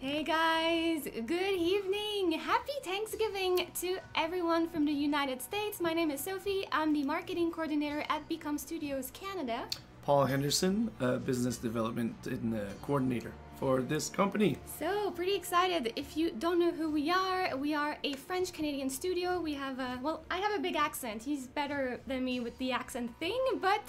Hey guys, good evening. Happy Thanksgiving to everyone from the United States. My name is Sophie. I'm the marketing coordinator at Become Studios Canada. Paul Henderson, business development coordinator for this company. So pretty excited. If you don't know who we are a French-Canadian studio. We have well, I have a big accent. He's better than me with the accent thing, but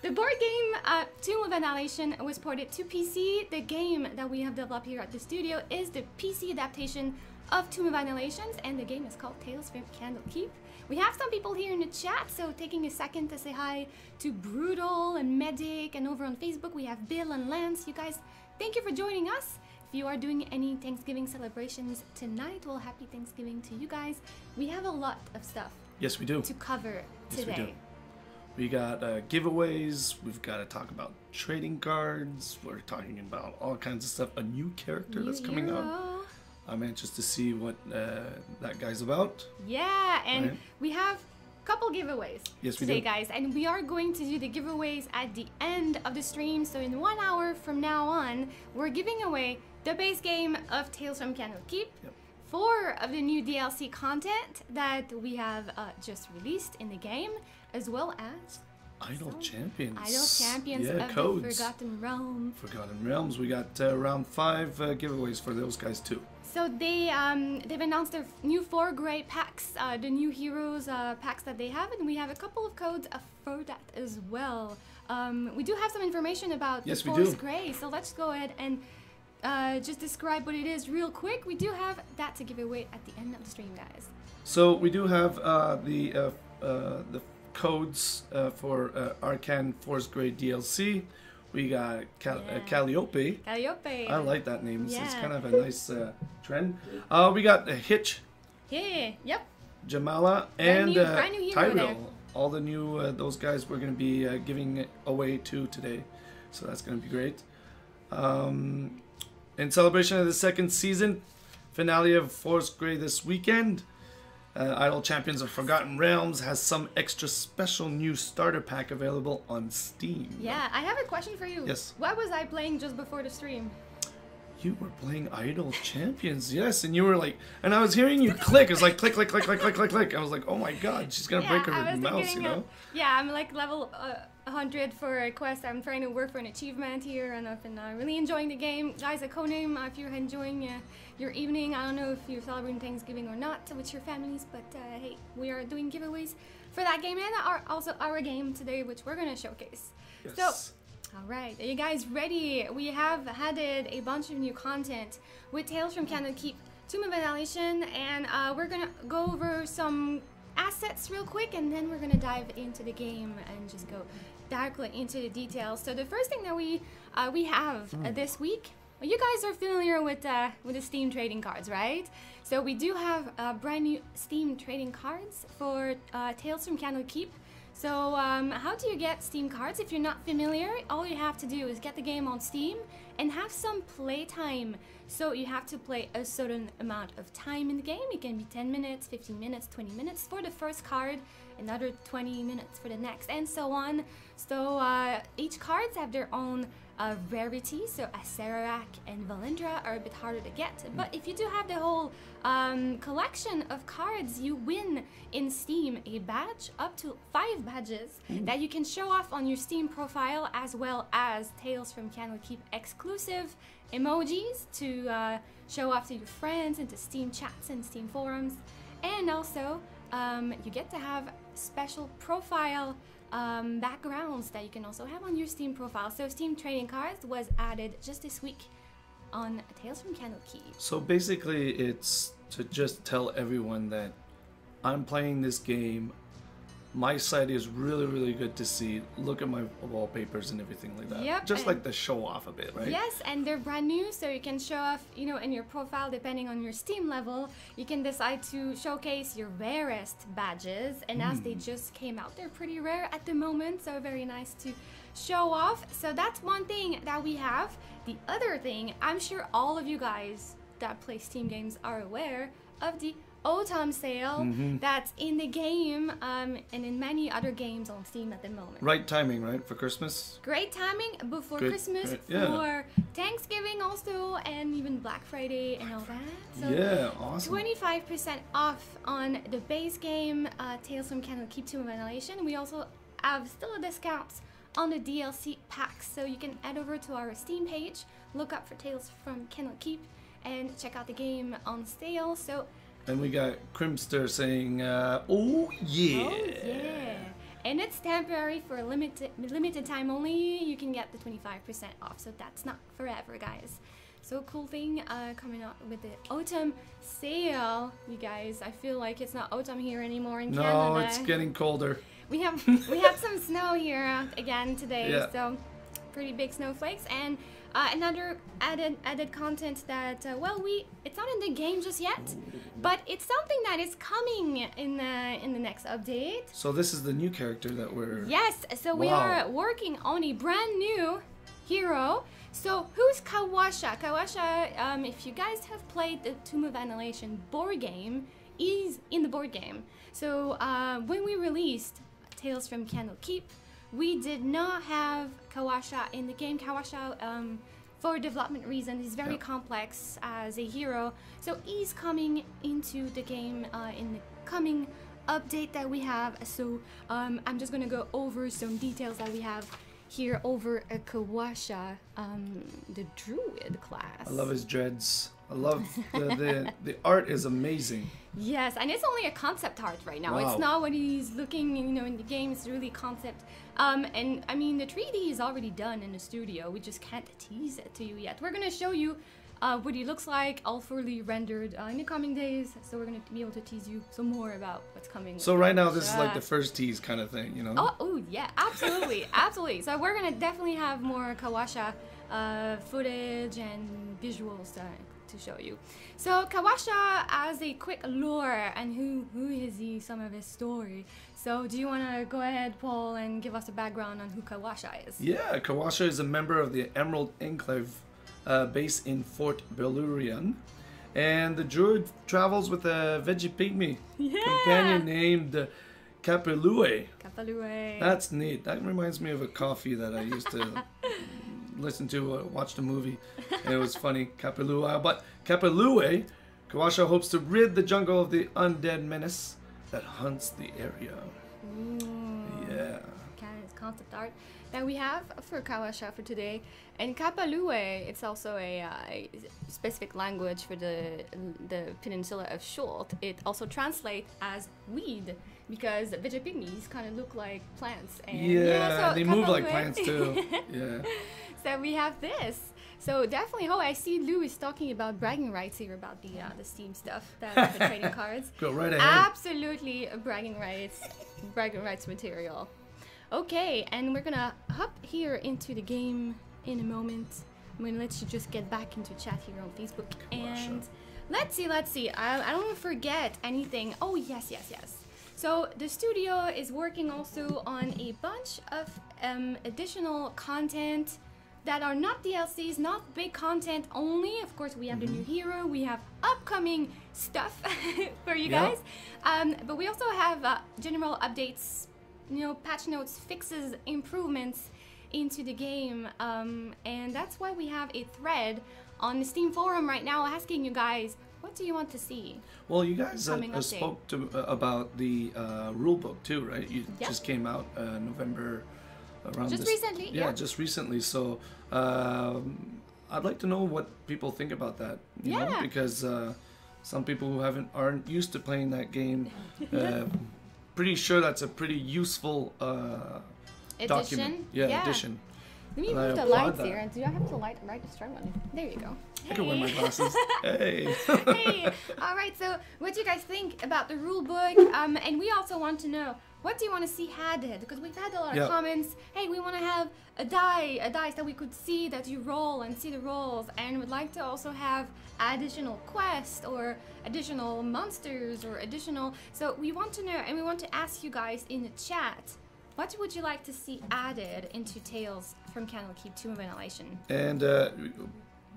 the board game Tomb of Annihilation was ported to PC. The game that we have developed here at the studio is the PC adaptation of Tomb of Annihilations, and the game is called Tales from Candlekeep. We have some people here in the chat, so taking a second to say hi to Brutal and Medic, and over on Facebook we have Bill and Lance. You guys, thank you for joining us. If you are doing any Thanksgiving celebrations tonight, well, happy Thanksgiving to you guys. We have a lot of stuff Yes, we do. to cover today. Yes, we do. We got giveaways. We've got to talk about trading cards. We're talking about all kinds of stuff. A new character that's coming out. I'm anxious to see what that guy's about. Yeah, and Right. we have a couple giveaways today, guys. And we are going to do the giveaways at the end of the stream. So in 1 hour from now on, we're giving away the base game of Tales from Candlekeep. Yep. 4 of the new DLC content that we have just released in the game, as well as Idle Champions. Idle Champions Yeah, of codes. the Forgotten Realm. Forgotten Realms. We got around 5 giveaways for those guys too. So they've announced their new 4 great packs, the new heroes packs that they have, and we have a couple of codes for that as well. We do have some information about Yes, the we do. Force Grey, so let's go ahead and just describe what it is real quick. We do have that to give away at the end of the stream, guys. So we do have the codes for Arcane Force Grade DLC. We got Calliope. Calliope. I like that name. It's Yeah. kind of a nice trend. We got Hitch, Yeah, yep. Jamala, Brand and new hero there. Tyrell. All the new those guys we're going to be giving away to today, so that's going to be great. In celebration of the 2nd season finale of Force Grey this weekend, Idle Champions of Forgotten Realms has some extra special new starter pack available on Steam. Yeah, I have a question for you. Yes. What was I playing just before the stream? You were playing Idle Champions, yes, and you were like, and I was hearing you click. It was like click, click, click, click, click, click, click. I was like, oh my god, she's gonna break her mouse, you know? Yeah, I'm like level 100 for a quest. I'm trying to work for an achievement here, and I've been really enjoying the game. Guys, a codename if you're enjoying your evening. I don't know if you're celebrating Thanksgiving or not with your families, but hey, we are doing giveaways for that game and also our game today, which we're gonna showcase. Yes. So. Alright, are you guys ready? We have added a bunch of new content with Tales from Candlekeep, Tomb of Annihilation, and we're gonna go over some assets real quick, and then we're gonna dive into the game and just go directly into the details. So the first thing that we have this week, well, you guys are familiar with the Steam trading cards, right? So we do have brand new Steam trading cards for Tales from Candlekeep. So how do you get Steam cards? If you're not familiar, all you have to do is get the game on Steam and have some play time. So you have to play a certain amount of time in the game. It can be 10 minutes, 15 minutes, 20 minutes for the first card, another 20 minutes for the next, and so on. So each cards have their own rarity, so Acererak and Valindra are a bit harder to get, but if you do have the whole collection of cards, you win in Steam a badge, up to 5 badges that you can show off on your Steam profile, as well as Tales from Candlekeep exclusive emojis to show off to your friends and to Steam chats and Steam forums, and also you get to have special profile backgrounds that you can also have on your Steam profile. So Steam trading cards was added just this week on Tales from Candlekeep. So basically, it's to just tell everyone that I'm playing this game. My site is really, really good to see. Look at my wallpapers and everything like that. Yep, Just like to show off a bit, right? Yes, and they're brand new, so you can show off, you know, in your profile, depending on your Steam level, you can decide to showcase your rarest badges, and as they just came out, they're pretty rare at the moment, so very nice to show off. So that's one thing that we have. The other thing, I'm sure all of you guys that play Steam games are aware of the autumn sale that's in the game and in many other games on Steam at the moment. Right timing, right, for Christmas? Great timing before Christmas, for Thanksgiving also, and even Black Friday and all that. So yeah, awesome. 25% off on the base game, Tales from Candlekeep Tomb of Annihilation. We also have still a discount on the DLC packs, so you can head over to our Steam page, look up for Tales from Candlekeep, and check out the game on sale. So. And we got Crimster saying, "Oh yeah." Oh yeah. And it's temporary for a limited time only. You can get the 25% off, so that's not forever, guys. So cool thing coming up with the autumn sale, you guys. I feel like it's not autumn here anymore in Canada. No, it's getting colder. We have some snow here again today, so pretty big snowflakes. And another added content that it's not in the game just yet, but it's something that is coming in the next update. So this is the new character that we're so we are working on a brand new hero. So who's Kawatche? Kawatche, if you guys have played the Tomb of Annihilation board game, is in the board game. So when we released Tales from Candlekeep, we did not have Kawatche in the game. Kawatche, for development reasons, is very complex as a hero. So he's coming into the game in the coming update that we have. So I'm just gonna go over some details that we have here over a Kawatche, the druid class. I love his dreads. I love the art is amazing. Yes, and it's only a concept art right now. Wow. It's not what he's looking, in the game. It's really concept. And I mean, the 3D is already done in the studio. We just can't tease it to you yet. We're gonna show you what he looks like, all fully rendered in the coming days. So we're gonna be able to tease you some more about what's coming. So right now, this is like the first tease kind of thing, Oh yeah, absolutely, absolutely. So we're gonna definitely have more Kawatche footage and visuals to show you. So Kawatche as a quick lore and who is he, some of his story. So do you want to go ahead, Paul, and give us a background on who Kawatche is? Yeah, Kawatche is a member of the Emerald Enclave based in Fort Belurian, and the druid travels with a veggie pygmy companion named Kapelue. Kapelue. That's neat. That reminds me of a coffee that I used to listen to, watch the movie, and it was funny. Kapelue. But Kapelue, Kawatche hopes to rid the jungle of the undead menace that hunts the area. Ooh. Yeah. Kind of concept art that we have for Kawatche for today. And Kapelue, it's also a specific language for the peninsula of Shult. It also translates as weed, because veggie pygmies kind of look like plants. And, so they move like Kapelue. plants too. Yeah. So we have this. So definitely, I see Lou is talking about bragging rights here about the Steam stuff, the trading cards. Go right ahead. Absolutely bragging rights material. Okay, and we're gonna hop here into the game in a moment. I'm gonna let you just get back into chat here on Facebook. And let's see. I don't want to forget anything. Oh, yes. So the studio is working also on a bunch of additional content that are not DLCs, not big content only. Of course, we have the new hero, we have upcoming stuff for you guys. But we also have general updates, patch notes, fixes, improvements into the game. And that's why we have a thread on the Steam forum right now asking you guys, what do you want to see? Well, you guys spoke about the rulebook too, right? You just came out November around just recently. Yeah, just recently. So I'd like to know what people think about that. You know? Because some people who aren't used to playing that game, pretty sure that's a pretty useful document. Addition. Let me move the lights here. And do I have the light right to start one? There you go. I can wear my glasses. Hey. Hey. All right. So, what do you guys think about the rule book? And we also want to know, what do you want to see added? Because we've had a lot of comments. Hey, we want to have a dice that we could see that you roll and see the rolls, and would like to also have additional quests or additional monsters or additional. So we want to know, and we want to ask you guys in the chat. What would you like to see added into Tales from Candlekeep Tomb of Annihilation? And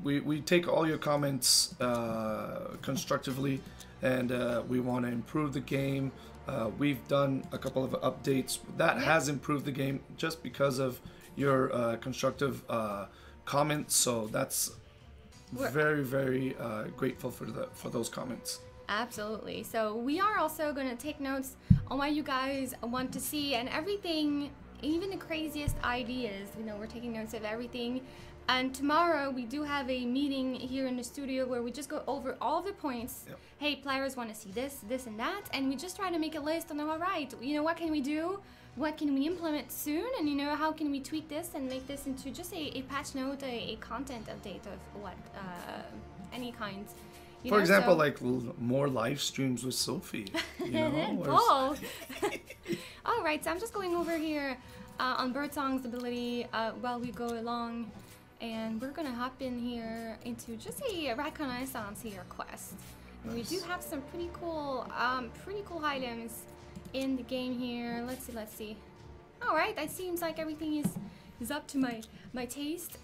we take all your comments constructively, and we want to improve the game. We've done a couple of updates that has improved the game just because of your constructive comments. So that's very, very grateful for those comments. Absolutely. So we are also going to take notes on what you guys want to see and everything, even the craziest ideas. You know, we're taking notes of everything. And tomorrow we do have a meeting here in the studio where we just go over all of the points. Yep. Hey, players want to see this, this, and that, and we just try to make a list on, all right, you know, what can we do? What can we implement soon? And, you know, how can we tweak this and make this into just a patch note, a content update of what, any kind. For example, like more live streams with Sophie. You know, Paul. All right, so I'm just going over here on Birdsong's ability while we go along. And we're gonna hop in here into just a reconnaissance here quest. And we do have some pretty cool items in the game here. Let's see. All right, it seems like everything is up to my taste.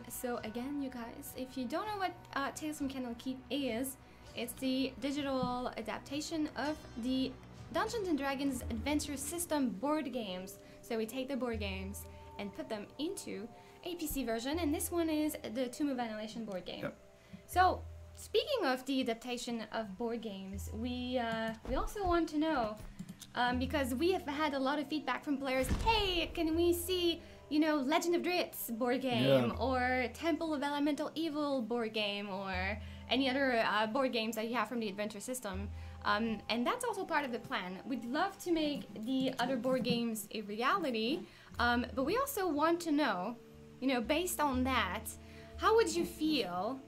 So again, you guys, if you don't know what Tales from Candlekeep is, it's the digital adaptation of the Dungeons and Dragons Adventure System board games. So we take the board games and put them into a PC version, and this one is the Tomb of Annihilation board game. Yep. So, speaking of the adaptation of board games, we also want to know, because we have had a lot of feedback from players, hey, can we see, you know, Legend of Dritz board game, or Temple of Elemental Evil board game, or any other board games that you have from the adventure system. And that's also part of the plan. We'd love to make the other board games a reality, but we also want to know, you know, based on that, how would you feel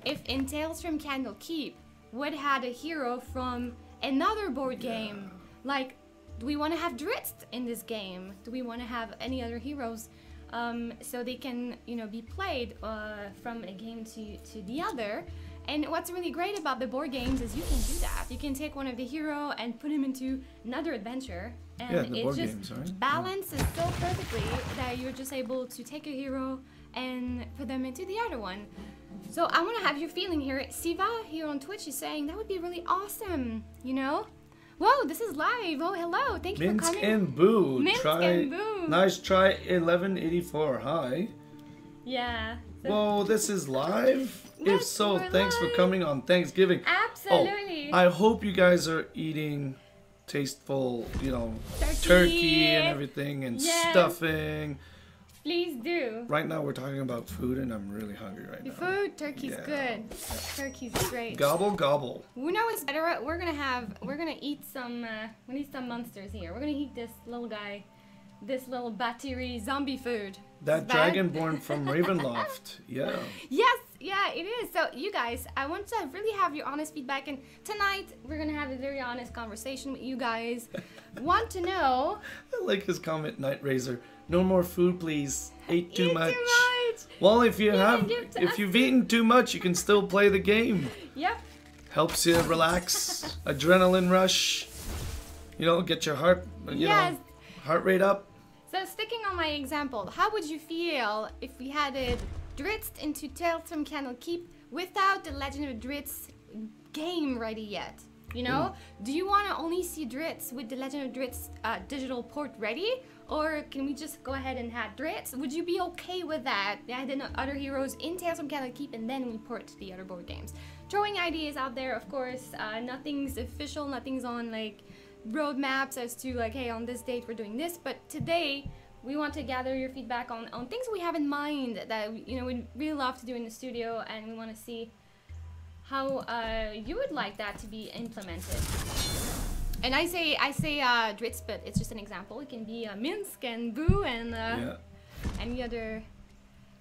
if in Tales from Candlekeep would had a hero from another board game? Like, do we want to have Dritz in this game? Do we want to have any other heroes so they can, you know, be played from a game to the other? And what's really great about the board games is you can do that. You can take one of the hero and put him into another adventure, and it just balances so perfectly that you're just able to take a hero and put them into the other one. So I want to have your feeling here. Siva here on Twitch is saying that would be really awesome, you know? Whoa, this is live. Oh, hello. Thank you for coming. And Boo. Minsk and Boo. Nice try 1184. Hi. Yeah. So whoa, this is live? If so, thanks for coming on Thanksgiving. Absolutely. Oh, I hope you guys are eating tasteful, you know, turkey and everything, and stuffing. Please do. Right now we're talking about food, and I'm really hungry right now. Food, turkey's good. Turkey's great. Gobble gobble. We know it's better. We're gonna eat some. We need some monsters here. We're gonna eat this little guy, this little battery zombie food. That dragonborn from Ravenloft. Yeah. Yes, yeah, it is. So you guys, I want to really have your honest feedback, and tonight we're gonna have a very honest conversation with you guys. Want to know? I like his comment, Night Razor. No more food, please. Ate too much. Too much. Well, if you've eaten too much, you can still play the game. Yep. Helps you relax, adrenaline rush. You know, get your heart rate up. So sticking on my example, how would you feel if we had it Dritz into Tales from Candlekeep without the Legend of Dritz game ready yet? You know, do you want to only see Dritz with the Legend of Dritz digital port ready? Or can we just go ahead and have Dritz? Would you be okay with that? Yeah, then other heroes in Tales from Candlekeep, and then we port to the other board games. Throwing ideas out there, of course. Nothing's official, nothing's on like roadmaps as to like, hey, on this date we're doing this. But today we want to gather your feedback on things we have in mind that, you know, we'd really love to do in the studio, and we want to see how you would like that to be implemented. And I say Dritz, but it's just an example. It can be Minsk and Boo and any other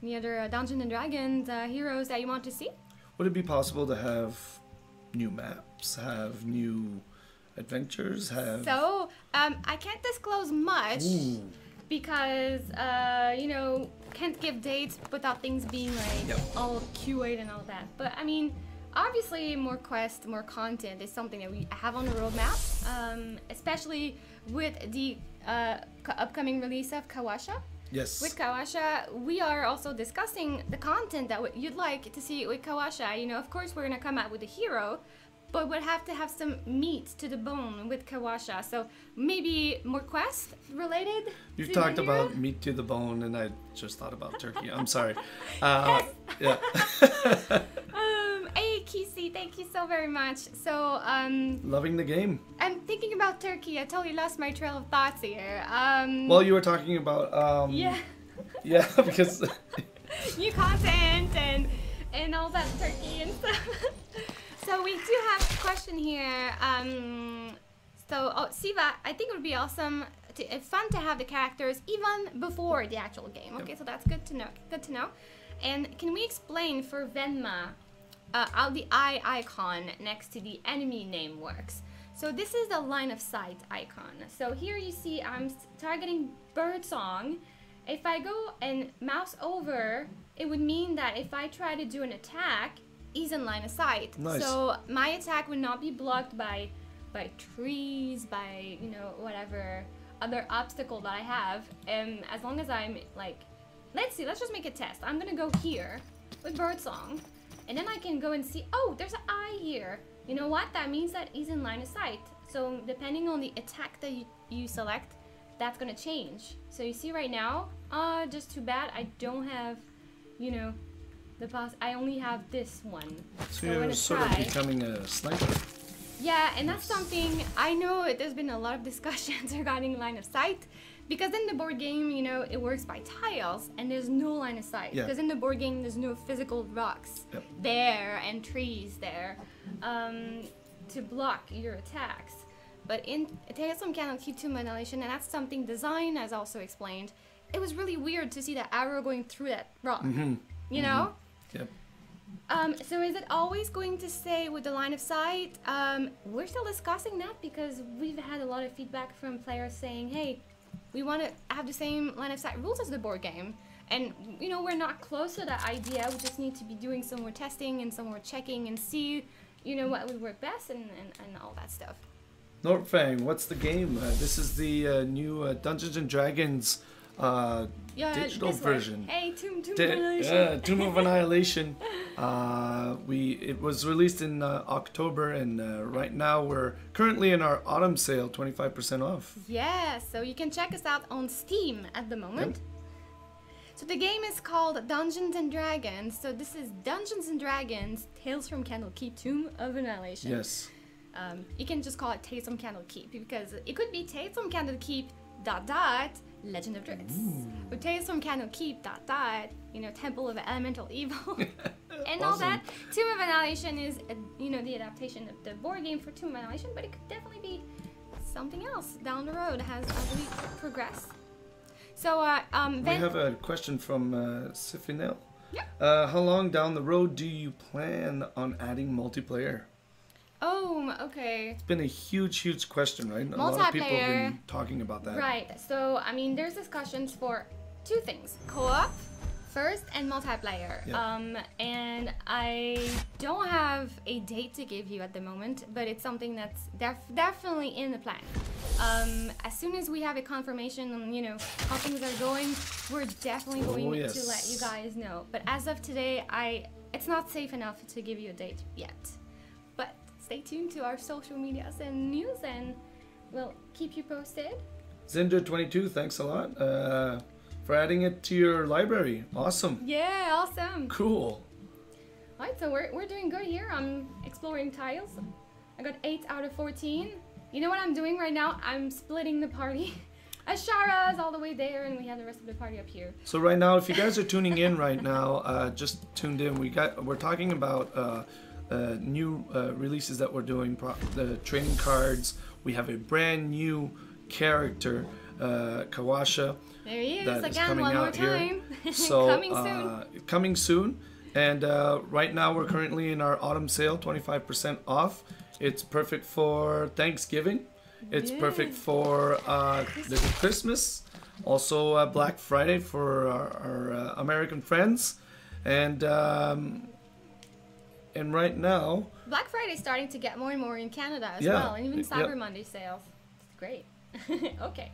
Dungeons and Dragons heroes that you want to see. Would it be possible to have new maps, have new adventures, have... So, I can't disclose much because, you know, can't give dates without things being like all QA'd and all that. But I mean, obviously more quests, more content is something that we have on the roadmap, especially with the upcoming release of Kawatche. Yes. with Kawatche. We are also discussing the content that you'd like to see with Kawatche. You know, of course, we're gonna come out with a hero, but we'll have to have some meat to the bone with Kawatche. So maybe more quest related. You've to talked the hero? about meat to the bone, and I just thought about turkey. I'm sorry. Yeah. Hey, Kisi, thank you so very much. So, Loving the game. I'm thinking about turkey. I totally lost my trail of thoughts here. Well, you were talking about. Yeah. Yeah, because. New content and all that turkey and stuff. So we do have a question here. Siva, I think it would be awesome, fun to have the characters even before the actual game. Okay, so that's good to know. Good to know. And can we explain for Venma how the eye icon next to the enemy name works? So this is the line of sight icon. So here you see I'm targeting Birdsong. If I go and mouse over, it would mean that if I try to do an attack, he's in line of sight. Nice. So my attack would not be blocked by trees, by, you know, whatever other obstacle that I have. And as long as I'm like, let's just make a test. I'm gonna go here with Birdsong, and then I can go and see, oh, there's an eye here. You know what? That means that he's in line of sight. So depending on the attack that you select, that's gonna change. So you see right now, just too bad I don't have, you know, I only have this one. So you're sort of becoming a sniper. Yeah, and that's something I know there's been a lot of discussions regarding line of sight, because in the board game, you know, it works by tiles and there's no line of sight. Yeah. Because in the board game, there's no physical rocks there and trees there to block your attacks. But in Tales from Candlekeep 2 Annihilation, and that's something design has also explained, it was really weird to see that arrow going through that rock. You know? Yep. So is it always going to stay with the line of sight? We're still discussing that because we've had a lot of feedback from players saying, hey, we want to have the same line of sight rules as the board game. And, you know, we're not close to that idea. We just need to be doing some more testing and some more checking and see, you know, what would work best and all that stuff. Nortfang, what's the game? This is the new Dungeons and Dragons digital version. Hey, Tomb of Annihilation. Tomb of Annihilation. It was released in October, and right now we're currently in our autumn sale, 25% off. Yeah, so you can check us out on Steam at the moment. Yep. So the game is called Dungeons and Dragons. So this is Dungeons and Dragons Tales from Candlekeep Tomb of Annihilation. Yes. You can just call it Tales from Candlekeep because it could be Tales from Candlekeep ... Legend of Druids. Or Tales from Candlekeep ... you know, Temple of Elemental Evil. And all that. Tomb of Annihilation is, you know, the adaptation of the board game for Tomb of Annihilation, but it could definitely be something else down the road as we progress. So, we have a question from Sifrinel. Yeah. How long down the road do you plan on adding multiplayer? Oh, okay. It's been a huge question, right? A lot of people have been talking about that. Right. So, I mean, there's discussions for two things. Co-op first and multiplayer. Yeah. And I don't have a date to give you at the moment, but it's something that's definitely in the plan. As soon as we have a confirmation on, you know, how things are going, we're definitely going to let you guys know. But as of today, it's not safe enough to give you a date yet. But stay tuned to our social medias and news, and we'll keep you posted. Zinder22, thanks a lot for adding it to your library. Awesome. Yeah, awesome. Cool. Alright, so we're doing good here. I'm exploring tiles. I got 8 out of 14. You know what I'm doing right now? I'm splitting the party. Ashara's all the way there, and we have the rest of the party up here. So right now, if you guys are tuning in right now, just tuned in, we're talking about new releases that we're doing, the training cards. We have a brand new character, Kawatche. There he is that again, is coming one more out here. time. So, coming soon. Coming soon. And right now we're currently in our autumn sale, 25% off. It's perfect for Thanksgiving. It's perfect for Christmas. Also Black Friday for our American friends. And right now... Black Friday is starting to get more and more in Canada as well. And even Cyber Monday sales. It's great. Okay.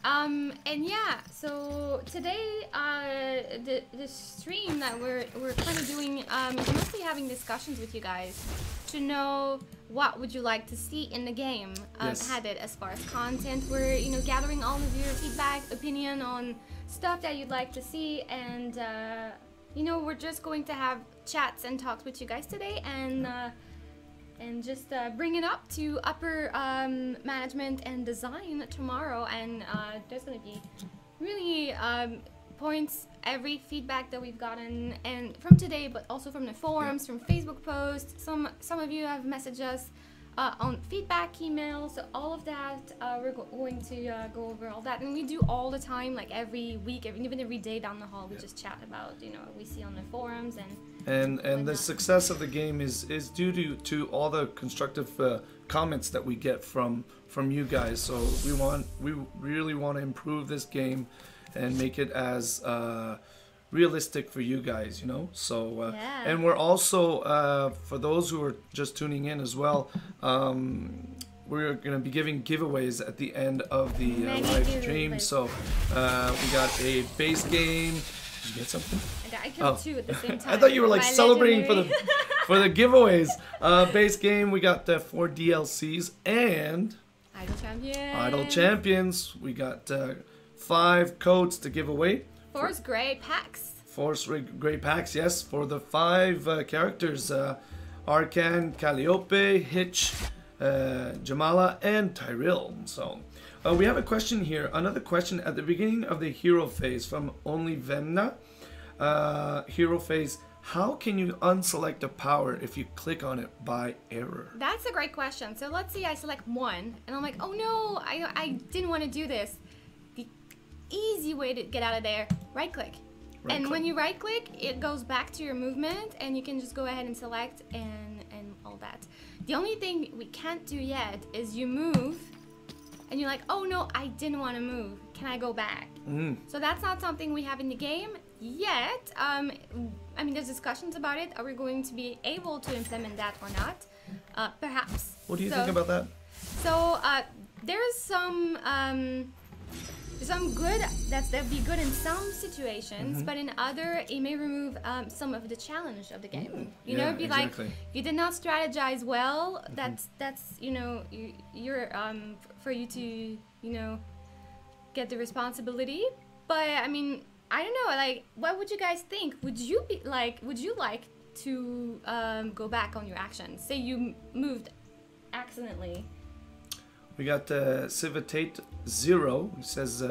And yeah, so today, the stream that we're kind of doing, mostly having discussions with you guys to know what would you like to see in the game. Yes. Had it as far as content. We're, you know, gathering all of your feedback, opinion on stuff that you'd like to see, and you know, we're just going to have chats and talks with you guys today, and just bring it up to upper management and design tomorrow. And there's going to be really points, every feedback that we've gotten, and from today, but also from the forums, from Facebook posts. Some of you have messaged us on feedback emails, so all of that. We're going to go over all that, and we do all the time, like every week, even every day down the hall. We just chat about, you know, what we see on the forums and the success of the game is due to all the constructive comments that we get from you guys. So we really want to improve this game and make it as realistic for you guys, you know. So and we're also for those who are just tuning in as well, we're gonna be giving giveaways at the end of the live stream. So we got a base game. Did you get something? I killed two at the same time. I thought you were like celebrating for the giveaways. Base game, we got 4 DLCs and Idle Champions. We got 5 codes to give away. 4 great packs. 4 great packs, yes, for the 5 characters: Arcan, Calliope, Hitch, Jamala, and Tyrell. So we have a question here. Another question at the beginning of the hero phase from Only Vemna. Hero phase. How can you unselect a power if you click on it by error? That's a great question. So let's say I select 1, and I'm like, oh no, I didn't want to do this. The easy way to get out of there, right click. And when you right click, it goes back to your movement, and you can just go ahead and select and all that. The only thing we can't do yet is you move, and you're like, oh no, I didn't want to move. Can I go back? So that's not something we have in the game yet. I mean, there's discussions about it. Are we going to be able to implement that or not? Perhaps. What do you think about that? So there's some good that'd be good in some situations, but in other it may remove some of the challenge of the game. You know, it'd be like you did not strategize well. That's you know, you're for you to, you know, get the responsibility. But I mean, I don't know, like, what would you guys think? Would you like to go back on your actions? Say you moved accidentally. We got Civitate Zero, who says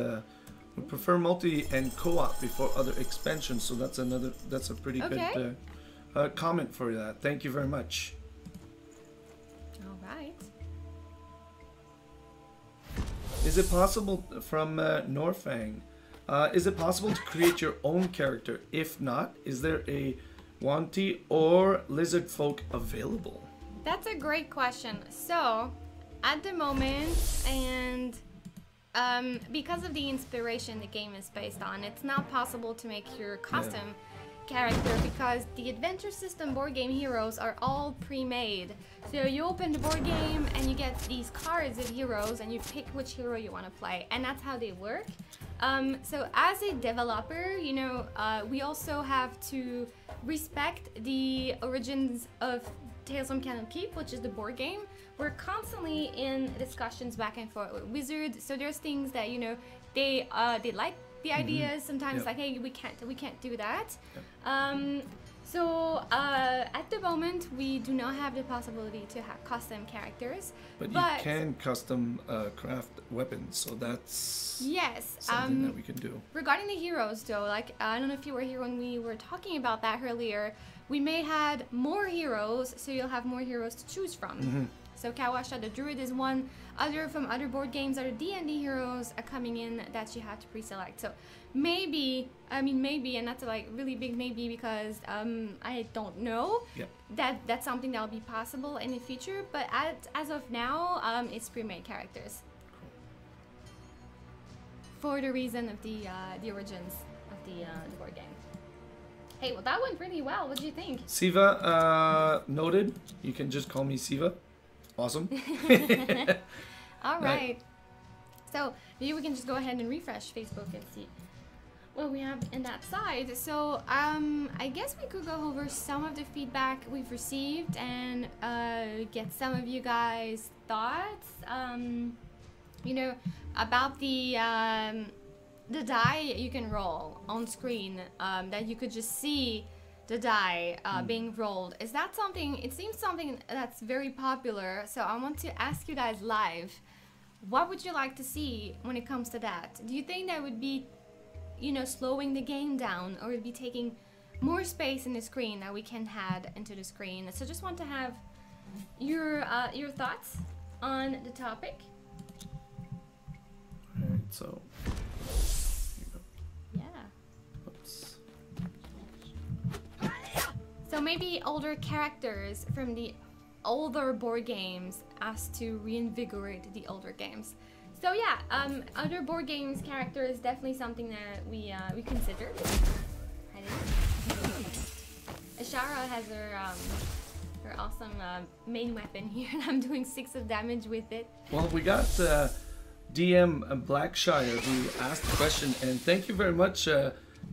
we prefer multi and co-op before other expansions. So that's a pretty good comment for that. Thank you very much. All right. Is it possible from Norfang? Is it possible to create your own character? If not, is there a Wanty or Lizard Folk available? That's a great question. So, at the moment, and because of the inspiration the game is based on, it's not possible to make your custom character because the adventure system board game heroes are all pre-made. So you open the board game and you get these cards of heroes and you pick which hero you want to play, and that's how they work. So as a developer, you know, we also have to respect the origins of Tales from Candlekeep, which is the board game. We're constantly in discussions back and forth with Wizard, so there's things that, you know, they like the ideas. Sometimes like, hey, we can't do that. So at the moment we do not have the possibility to have custom characters, but you can custom craft weapons, so that's something that we can do. Regarding the heroes though, like, I don't know if you were here when we were talking about that earlier, we may had more heroes, so you'll have more heroes to choose from. So Kawatche the Druid is one. From other board games, other D&D heroes are coming in that you have to pre-select. So maybe, and that's a like really big maybe because I don't know. That's something that'll be possible in the future. But as of now, it's pre-made characters. For the reason of the origins of the board game. Hey, well that went really well. What do you think? Siva, noted. You can just call me Siva. Awesome. All right. So maybe we can just go ahead and refresh Facebook and see what we have in that side. So I guess we could go over some of the feedback we've received and get some of you guys' thoughts. You know, about the die you can roll on screen, that you could just see the die being rolled. Is that something? It seems something that's very popular. So I want to ask you guys live, what would you like to see when it comes to that? Do you think that would be, you know, slowing the game down, or would be taking more space in the screen that we can add into the screen? So just want to have your thoughts on the topic. All right, so so maybe older characters from the older board games as to reinvigorate the older games. So yeah, other board games character is definitely something that we considered. Ashara has her awesome main weapon here, and I'm doing 6 of damage with it. Well, we got DM Blackshire who asked the question, and thank you very much,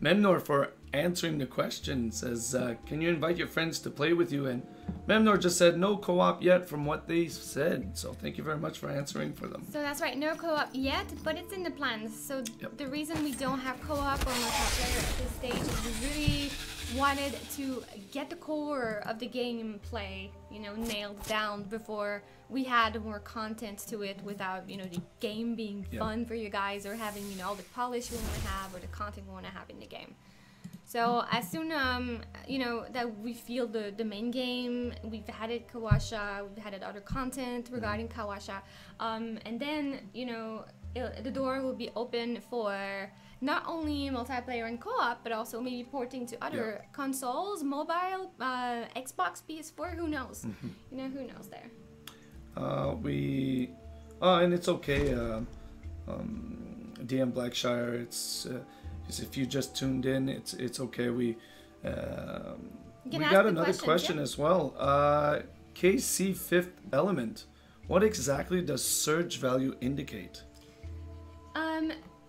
Memnor, for answering the question. Says, can you invite your friends to play with you? And Memnor just said no co-op yet from what they said. So thank you very much for answering for them. So that's right, no co-op yet, but it's in the plans. So the reason we don't have co-op or multiplayer at this stage is we really wanted to get the core of the gameplay, you know, nailed down before we had more content to it, without, you know, the game being fun for you guys, or having, you know, all the polish we want to have or the content we want to have in the game. So as soon you know, that we feel the main game, we've added Kawatche, we've added other content regarding Kawatche, and then, you know, the door will be open for not only multiplayer and co-op, but also maybe porting to other consoles, mobile, Xbox, PS4, who knows? You know, who knows there? And it's okay, DM Blackshire, it's if you just tuned in, it's okay. We got another question as well. KC Fifth Element, what exactly does surge value indicate?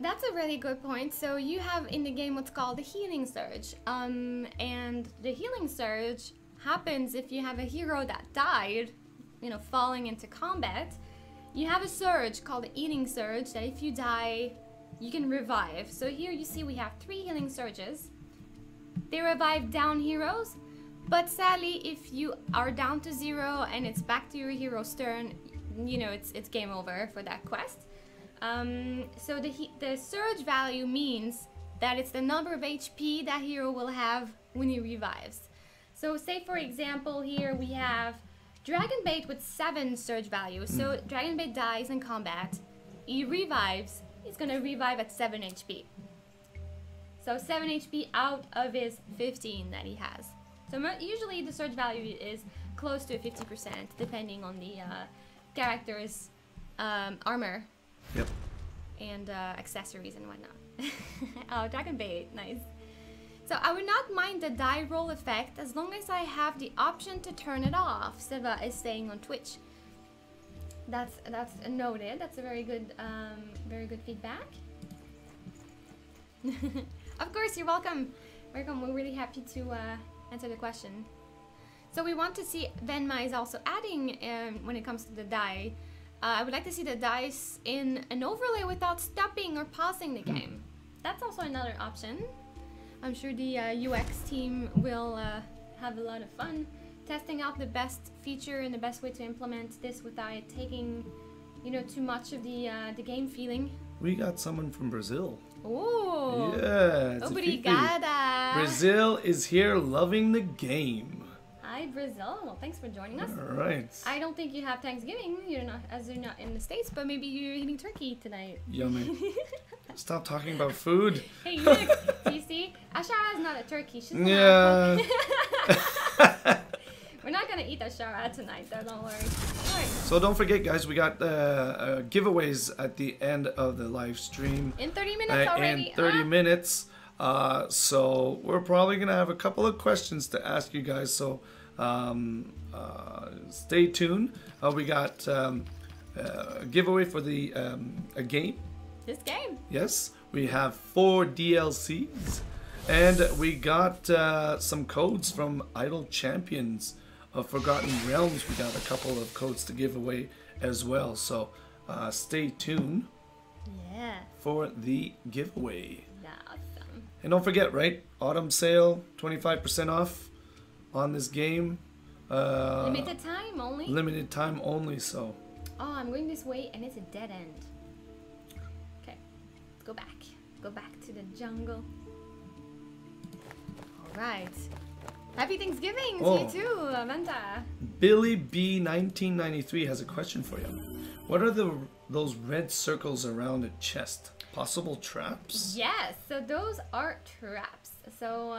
That's a really good point. So you have in the game what's called the healing surge, and the healing surge happens if you have a hero that died, you know, falling into combat. You have a surge called the healing surge that if you die, you can revive. So here you see we have 3 healing surges. They revive down heroes, but sadly if you are down to 0 and it's back to your hero's turn, you know, it's game over for that quest. So the surge value means that it's the number of HP that hero will have when he revives. So say for example here we have Dragonbait with 7 surge value. So Dragonbait dies in combat, he revives, he's gonna revive at 7 HP. So 7 HP out of his 15 that he has. So usually the surge value is close to 50%, depending on the character's armor and accessories and whatnot. Oh, Dragonbait, nice. So I would not mind the die roll effect as long as I have the option to turn it off, Siva is saying on Twitch. That's noted. That's a very good feedback. Of course, you're welcome. Welcome. We're really happy to answer the question. So we want to see Venma is also adding when it comes to the die. I would like to see the dice in an overlay without stopping or pausing the game. That's also another option. I'm sure the UX team will have a lot of fun testing out the best feature and the best way to implement this without it taking, you know, too much of the game feeling. We got someone from Brazil. Oh, yeah. Obrigada. Brazil is here loving the game. Hi, Brazil. Well, thanks for joining us. All right. I don't think you have Thanksgiving. You're not, as you're not in the States, but maybe you're eating turkey tonight. Yummy. Stop talking about food. Hey, look. Do you see? Ashara is not a turkey. She's not. Yeah. We're not gonna eat Ashara tonight, though. Don't worry. All right. So don't forget, guys. We got giveaways at the end of the live stream. In 30 minutes already. In 30 minutes. So we're probably gonna have a couple of questions to ask you guys. So stay tuned. We got giveaway for the a game. This game. Yes, we have 4 DLCs, and we got some codes from Idle Champions of Forgotten Realms. We got a couple of codes to give away as well, so stay tuned for the giveaway. Awesome. And don't forget, right? Autumn sale, 25% off on this game. Limited time only? Limited time only, so. Oh, I'm going this way and it's a dead end. Okay, let's go back. Go back to the jungle. Alright. Happy Thanksgiving to you too, Vanta. Billy B 1993 has a question for you. What are those red circles around a chest? Possible traps? Yes, so those are traps. So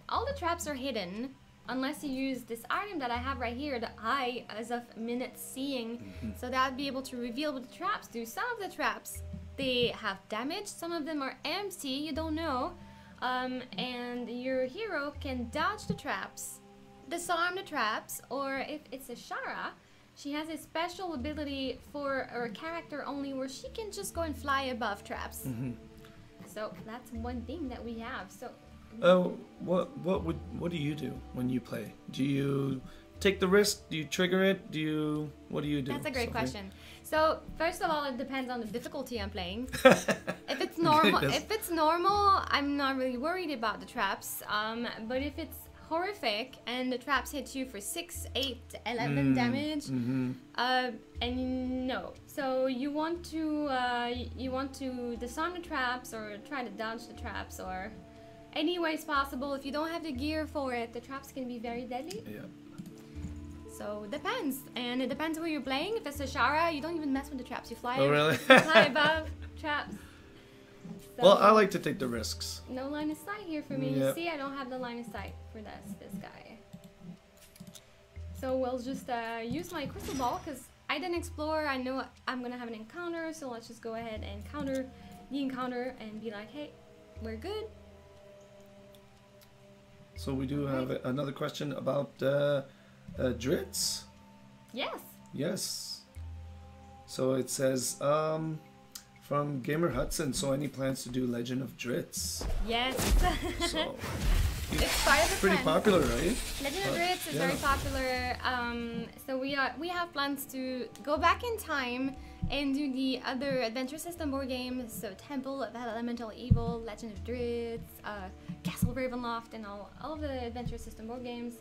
all the traps are hidden unless you use this item that I have right here, the Eye as of Minute Seeing. So that would be able to reveal what the traps do. Some of the traps, they have damage. Some of them are empty, you don't know. And your hero can dodge the traps, disarm the traps, or if it's a Shara, she has a special ability for her character only where she can just go and fly above traps. So that's one thing that we have. So what do you do when you play? Do you take the risk? Do you trigger it? What do you do? That's a great question. So first of all, it depends on the difficulty I'm playing. If it's normal, I'm not really worried about the traps. But if it's horrific and the traps hit you for 6, 8, 11 damage, and no, so you want to disarm the traps or try to dodge the traps or any ways possible. If you don't have the gear for it, the traps can be very deadly. Yeah. So it depends, and it depends who you're playing. If it's a Shara, you don't even mess with the traps. You fly. Oh, really? Fly above traps. So, well, I like to take the risks. No line of sight here for me. Yep. You see, I don't have the line of sight for this guy. So we'll just use my crystal ball because I didn't explore. I know I'm gonna have an encounter, so let's just go ahead and counter the encounter and be like, hey, we're good. So we do have another question about Dritz. Yes. Yes. So it says from Gamer Hudson. So any plans to do Legend of Dritz? Yes. So it's part of the pretty trend. popular, right? Legend of Dritz is very popular. So we have plans to go back in time and do the other adventure system board games. So Temple of Elemental Evil, Legend of Dritz, Castle Ravenloft, and all of the adventure system board games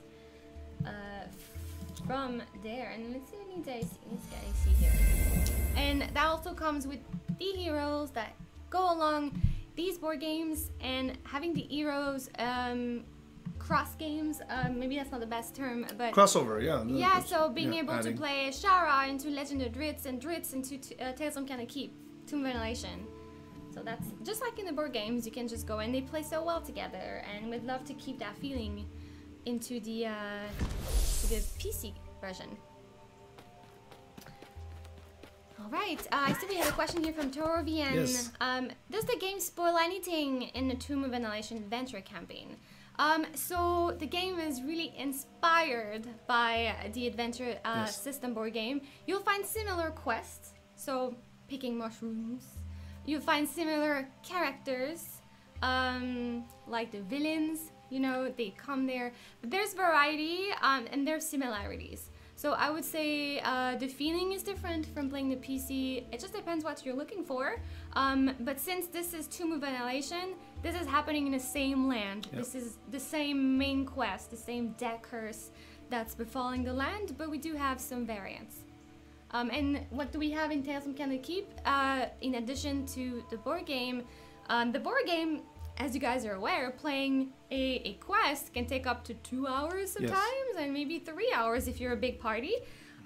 from there. And let's see what needs I see here. And that also comes with the heroes that go along these board games, and having the heroes cross games, maybe that's not the best term, but crossover, yeah. Yeah, so being able to play Shara into Legend of Dritz and Dritz into Tales from Candlekeep, Tomb of Annihilation. So that's just like in the board games, you can just go and they play so well together, and we'd love to keep that feeling into the PC version. Alright, I see we have a question here from Torvian. Yes. Does the game spoil anything in the Tomb of Annihilation adventure campaign? So the game is really inspired by the adventure system board game. You'll find similar quests, so picking mushrooms. You'll find similar characters, like the villains, you know, they come there. But there's variety and there's similarities. So I would say the feeling is different from playing the PC. It just depends what you're looking for. But since this is Tomb of Annihilation, this is happening in the same land. Yep. This is the same main quest, the same death curse that's befalling the land, but we do have some variants. And what do we have in Tales from Candlekeep? In addition to the board game, as you guys are aware, playing a quest can take up to 2 hours sometimes, and maybe 3 hours if you're a big party.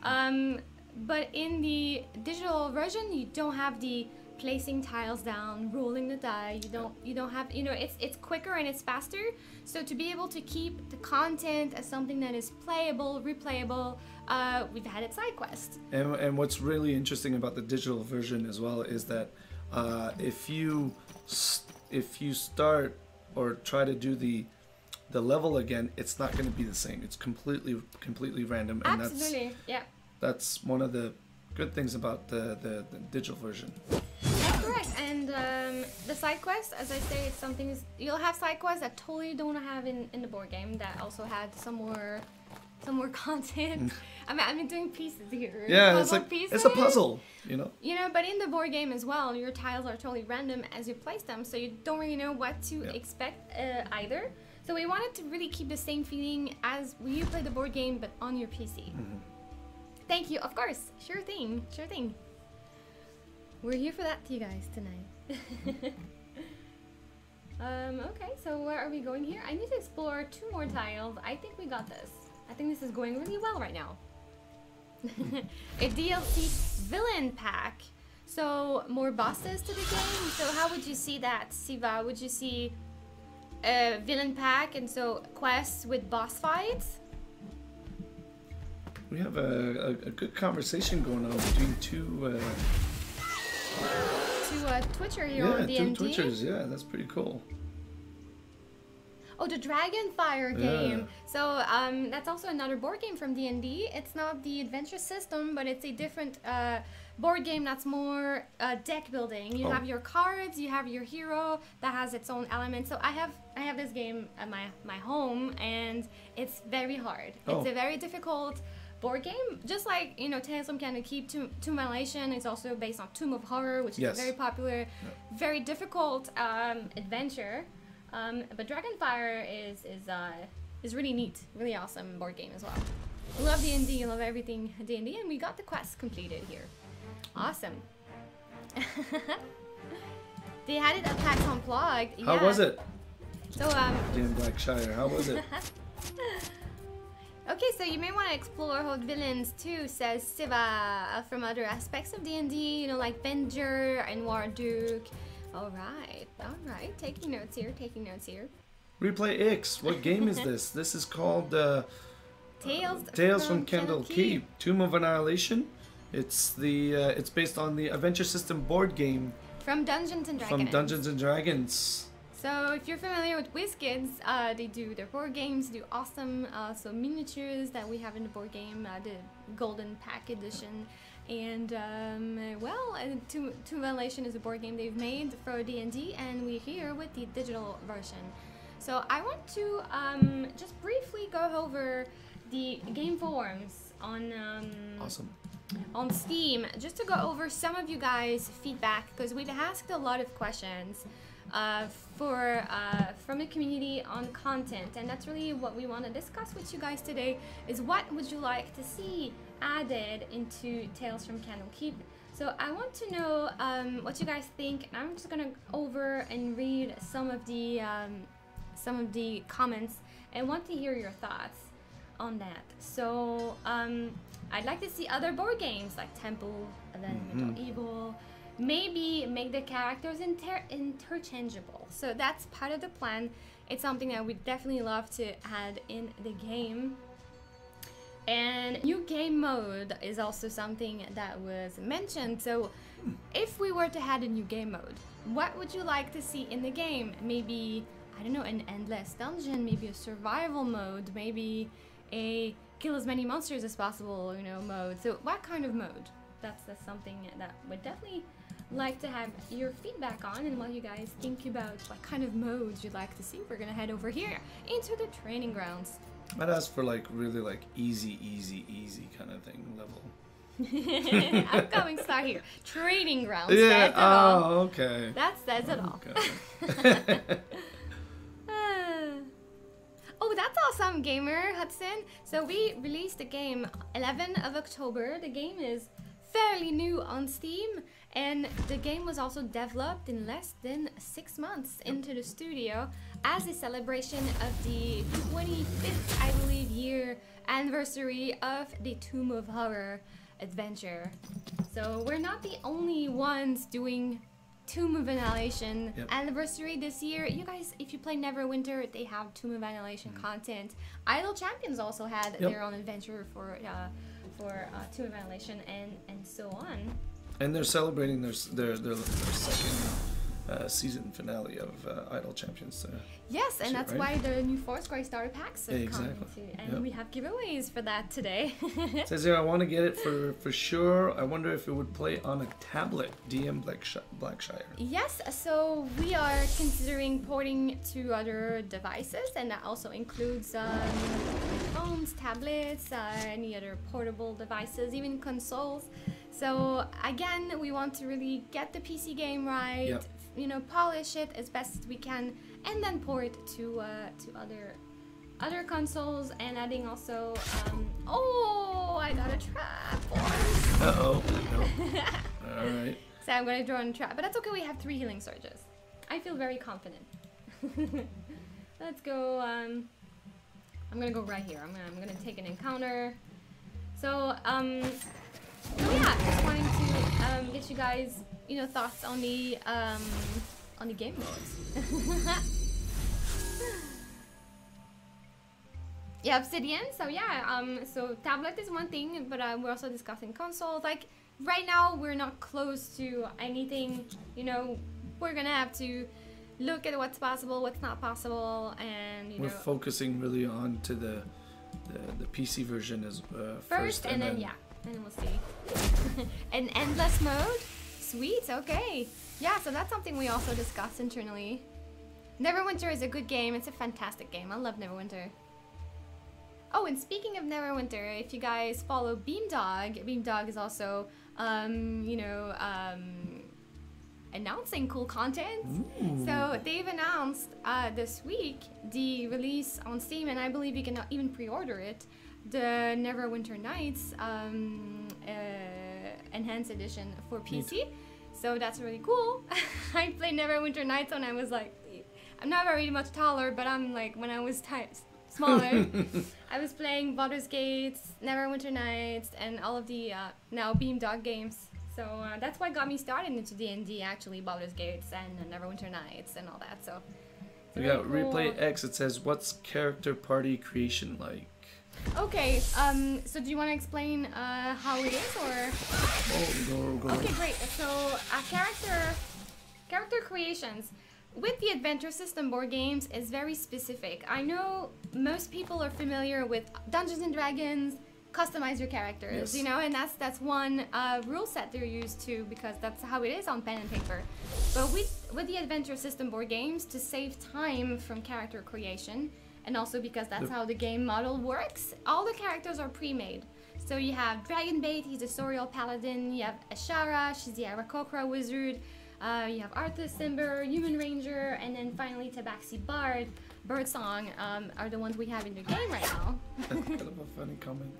But in the digital version, you don't have the placing tiles down, rolling the die. You don't have, you know, it's quicker and it's faster. So to be able to keep the content as something that is playable, replayable, we've had it side quest. And what's really interesting about the digital version as well is that if you start or try to do the level again, it's not going to be the same. It's completely random, and absolutely, that's one of the good things about the digital version. That's correct. And the side quests, as I say, it's something you'll have side quests that totally don't have in the board game that also had some more content. I'm doing pieces here. Yeah, it's like pieces. it's a puzzle, you know. You know, but in the board game as well, your tiles are totally random as you place them, so you don't really know what to expect either. So we wanted to really keep the same feeling as when you play the board game, but on your PC. Thank you, of course. Sure thing, sure thing. We're here for that, you guys, tonight. Okay, so where are we going here? I need to explore 2 more tiles. I think we got this. I think this is going really well right now. A DLC villain pack. So more bosses to the game. So how would you see that, Siva? Would you see a villain pack and so quests with boss fights? We have a good conversation going on between two Twitcher here on D&D. 2 Twitchers. Yeah, that's pretty cool. Oh, the Dragonfire game. So that's also another board game from D&D. It's not the adventure system, but it's a different board game that's more deck building. You have your cards, you have your hero that has its own elements. So I have this game at my home, and it's very hard. It's a very difficult board game, just like, you know, Tales from Candlekeep. Tomb Annihilation is also based on Tomb of Horror, which is a very popular, very difficult adventure. But Dragonfire is really neat, really awesome board game as well. I love D&D, I love everything D&D, and we got the quest completed here. Awesome. They had it at PAX Unplugged. How was it? So Dan Blackshire, how was it? Okay, so you may want to explore hot villains too, says Siva, from other aspects of D&D, you know, like Venger and Warduke. Alright, taking notes here, Replay X, what game is this? This is called Tales from Candlekeep, Tomb of Annihilation. It's based on the Adventure System board game from Dungeons and Dragons. So if you're familiar with WizKids, they do their board games, do awesome miniatures that we have in the board game, the Golden Pack Edition. And Tomb of Annihilation is a board game they've made for D&D, and we're here with the digital version. So I want to just briefly go over the game forums on on Steam, just to go over some of you guys' feedback, because we've asked a lot of questions from the community on content, and that's really what we want to discuss with you guys today, is what would you like to see added into Tales from Candlekeep. So I want to know what you guys think, and I'm just gonna over and read some of the comments and want to hear your thoughts on that. So I'd like to see other board games like Temple, Elemental Evil, maybe make the characters interchangeable. So that's part of the plan. It's something that we'd definitely love to add in the game. And new game mode is also something that was mentioned. So if we were to add a new game mode, what would you like to see in the game? Maybe, I don't know, an endless dungeon, maybe a survival mode, maybe a kill as many monsters as possible, you know, mode. So what kind of mode? That's something that we'd definitely like to have your feedback on, and what you guys think about what kind of modes you'd like to see. We're gonna head over here into the training grounds. I'd ask for like really like easy kind of thing level. Upcoming star here. Training grounds. Yeah. All. Okay. That says it all. Okay. Oh, that's awesome, Gamer Hudson. So we released the game 11th of October. The game is fairly new on Steam, and the game was also developed in less than 6 months into the studio as a celebration of the 25th, I believe, year anniversary of the Tomb of Horror adventure. So we're not the only ones doing Tomb of Annihilation anniversary this year. You guys, if you play Neverwinter, they have Tomb of Annihilation content. Idle Champions also had their own adventure for Tomb of Annihilation and so on. And they're celebrating their second season finale of Idol Champions. Yes, and that's right? why the new Foursquare starter packs have come Exactly. into, and we have giveaways for that today. It says here, I want to get it for sure. I wonder if it would play on a tablet, DM Blackshire. Yes, so we are considering porting to other devices, and that also includes phones, tablets, any other portable devices, even consoles. So again, we want to really get the PC game right, Yep. you know, polish it as best as we can, and then port to other consoles, and adding also oh, I got a trap. Uh-oh. No. All right. So I'm gonna draw on a trap, but that's okay. We have 3 healing surges. I feel very confident. Let's go. I'm gonna go right here. I'm gonna take an encounter. So yeah, just wanting to get you guys, you know, thoughts on the game modes. Yeah, Obsidian. So yeah, so tablet is one thing, but we're also discussing consoles. Like right now, we're not close to anything. You know, we're gonna have to look at what's possible, what's not possible, and you We're know. focusing really on to the PC version as First, and then yeah, and then we'll see. An endless mode, sweet. Okay, yeah. So that's something we also discussed internally. Neverwinter is a good game. It's a fantastic game. I love Neverwinter. Oh, and speaking of Neverwinter, if you guys follow Beamdog is also, you know, announcing cool content. Ooh. So they've announced this week the release on Steam, and I believe you can even pre-order it, the Neverwinter Nights Enhanced Edition for PC. Neat. So that's really cool. I played Neverwinter Nights when I was like, I'm not very much taller, but I'm like, when I was smaller, I was playing Baldur's Gate, Neverwinter Nights, and all of the now Beamdog games. So that's what got me started into D&D, actually, Baldur's Gates and Neverwinter Nights and all that. So We really got cool. Replay X. It says, what's character party creation like? Okay, so do you want to explain how it is, or? Oh, go. Okay, great. So character creations with the adventure system board games is very specific. I know most people are familiar with Dungeons and Dragons, customize your characters, Yes. you know, and that's one rule set they're used to, because that's how it is on pen and paper. But with the adventure system board games, to save time from character creation, and also because that's how the game model works, all the characters are pre-made. So you have Dragonbait, he's a Sorial Paladin, you have Ashara, she's the Aarakocra Wizard, you have Arthur Simber, Human Ranger, and then finally Tabaxi Bard, Birdsong are the ones we have in the game right now. That's kind of a funny comment.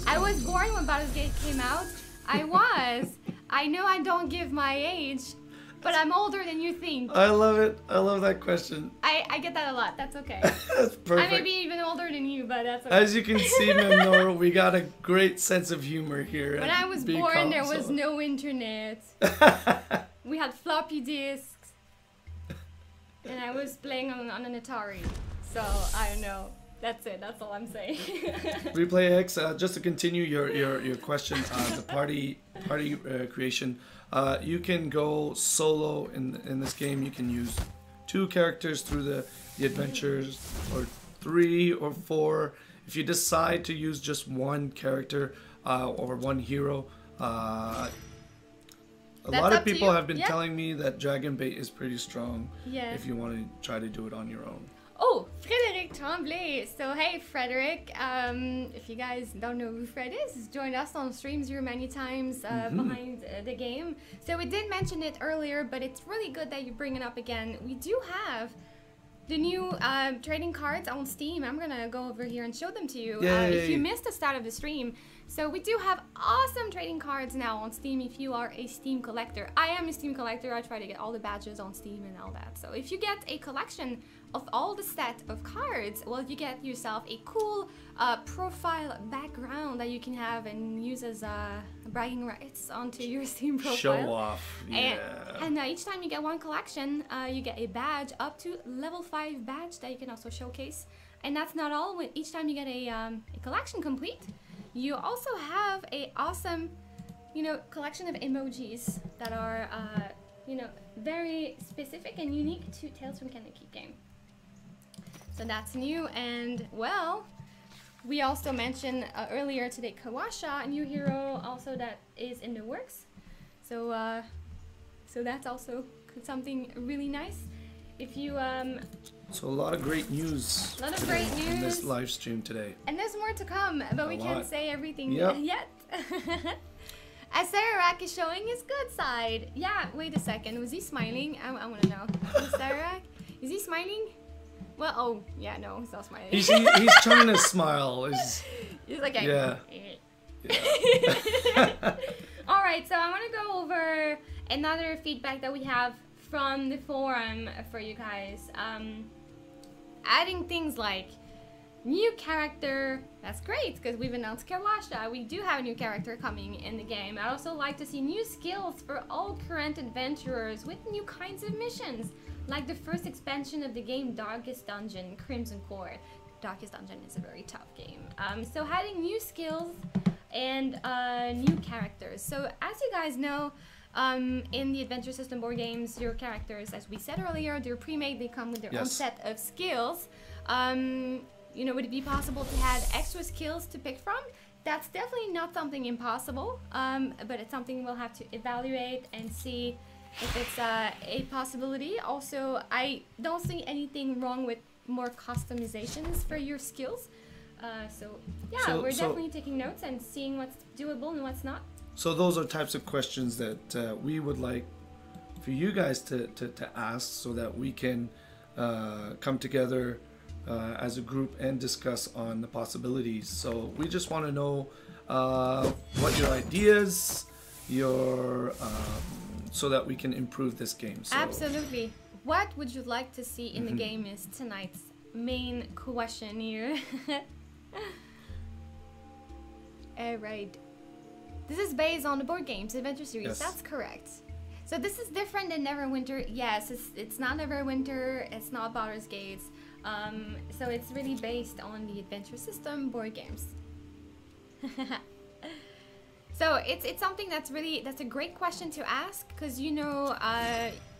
I was born when Baldur's Gate came out. I know I don't give my age, but I'm older than you think. I love it. I love that question. I get that a lot. That's okay. That's perfect. I may be even older than you, but that's okay. As you can see, Memnor, we got a great sense of humor here. When I was born, there was no internet. We had floppy disks, and I was playing on an Atari. So I don't know. That's it. That's all I'm saying. Replay X, just to continue your question, the party creation. You can go solo in this game. You can use 2 characters through the adventures, or 3 or 4. If you decide to use just one character or one hero, a lot of people have been telling me that Dragonbait is pretty strong. Yeah. If you want to try to do it on your own. Oh, Frederic Tremblay. So hey, Frederic. If you guys don't know who Fred is, he's joined us on streams here many times behind the game. So we did mention it earlier, but it's really good that you bring it up again. We do have the new trading cards on Steam. I'm gonna go over here and show them to you if you missed the start of the stream. So we do have awesome trading cards now on Steam if you are a Steam collector. I am a Steam collector. I try to get all the badges on Steam and all that. So if you get a collection of all the set of cards, well, you get yourself a cool profile background that you can have and use as bragging rights onto your Steam profile. Show off, yeah. And each time you get one collection, you get a badge up to level 5 badge that you can also showcase. And that's not all. Each time you get a collection complete, you also have a awesome, collection of emojis that are, very specific and unique to Tales from Candlekeep game. So that's new, and well, we also mentioned earlier today Kawatche, a new hero also that is in the works. So so that's also something really nice. If you So a lot of great news. A lot of great news in this live stream today. And there's more to come, but we can't say everything yet. As Sarak is showing his good side. Yeah, wait a second. Was he smiling? I want to know. Sarak, is he smiling? Well, oh, yeah, no, he's not smiling. He's trying to smile. He's like, yeah. All right, so I want to go over another feedback that we have from the forum for you guys. Adding things like new character, that's great because we've announced Kawatche. We do have a new character coming in the game. I'd also like to see new skills for all current adventurers with new kinds of missions, like the first expansion of the game, Darkest Dungeon, Crimson Core. Darkest Dungeon is a very tough game. So adding new skills and new characters. So as you guys know, in the Adventure System board games, your characters, as we said earlier, they're pre-made, they come with their own set of skills. Would it be possible to add extra skills to pick from? That's definitely not something impossible, but it's something we'll have to evaluate and see if it's a possibility. Also, I don't see anything wrong with more customizations for your skills. We're definitely taking notes and seeing what's doable and what's not. So those are types of questions that we would like for you guys to ask so that we can come together as a group and discuss on the possibilities. So we just want to know what your ideas, so that we can improve this game. So. Absolutely. What would you like to see in the game is tonight's main question here. Alright. This is based on the board games adventure series. Yes. That's correct. So this is different than Neverwinter. Yes, it's not Neverwinter. It's not Baldur's Gate. So it's really based on the adventure system board games. So it's something that's a great question to ask because you know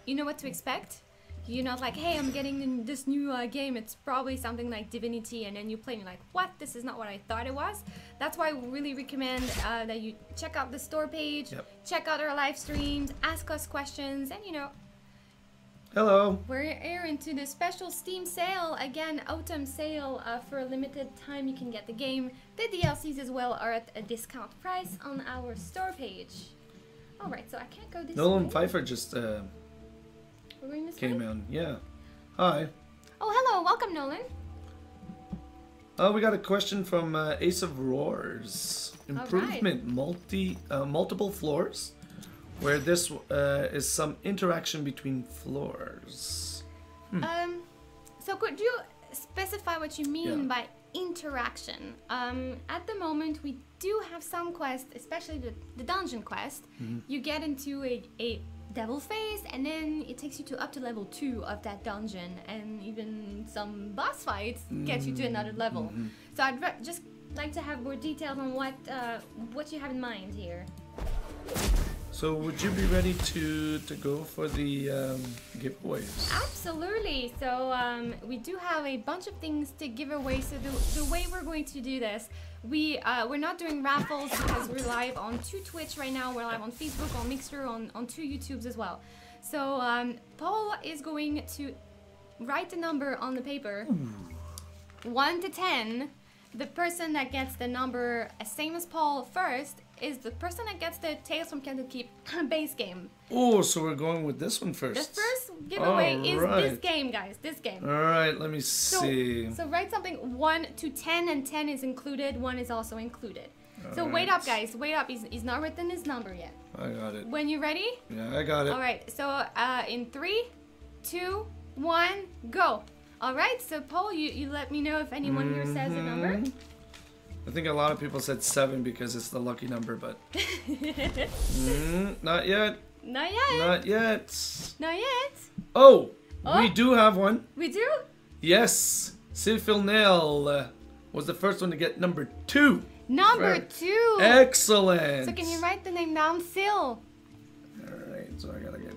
what to expect. You're not like, hey, I'm getting this new game. It's probably something like Divinity, and then you play and you're like, what? This is not what I thought it was. That's why we really recommend that you check out the store page, check out our live streams, ask us questions, and Hello. We're here into the special Steam sale. Again, autumn sale for a limited time. You can get the game. The DLCs as well are at a discount price on our store page. All right, so I can't go this way. Nolan Pfeiffer just came in. Yeah. Hi. Oh, hello. Welcome, Nolan. We got a question from Ace of Roars. Improvement, multiple floors, where this is some interaction between floors. So could you specify what you mean by interaction? At the moment, we do have some quests, especially the dungeon quest. You get into a devil phase, and then it takes you up to level 2 of that dungeon, and even some boss fights get you to another level. So I'd just like to have more details on what you have in mind here. So would you be ready to go for the giveaways? Absolutely. So we do have a bunch of things to give away. So the way we're going to do this, we're not doing raffles because we're live on Twitch right now. We're live on Facebook, on Mixer, on 2 YouTubes as well. So Paul is going to write the number on the paper, 1 to 10. The person that gets the number same as Paul first is the person that gets the Tales from Candlekeep base game. Oh, so we're going with this one first. The first giveaway is this game, guys. This game. All right, let me see. So write something 1 to 10, and 10 is included. 1 is also included. So right. Wait up, guys. Wait up. He's not written his number yet. I got it. When you ready? Yeah, I got it. All right. So in 3, 2, 1, go. All right. So Paul, you let me know if anyone here says a number. I think a lot of people said 7 because it's the lucky number, but not yet. Not yet. Not yet. Not yet. Oh, we do have one. We do? Yes. Sylphil Nail was the first one to get number 2. Number 2. Excellent. So can you write the name down, Sil? Alright, so I gotta get...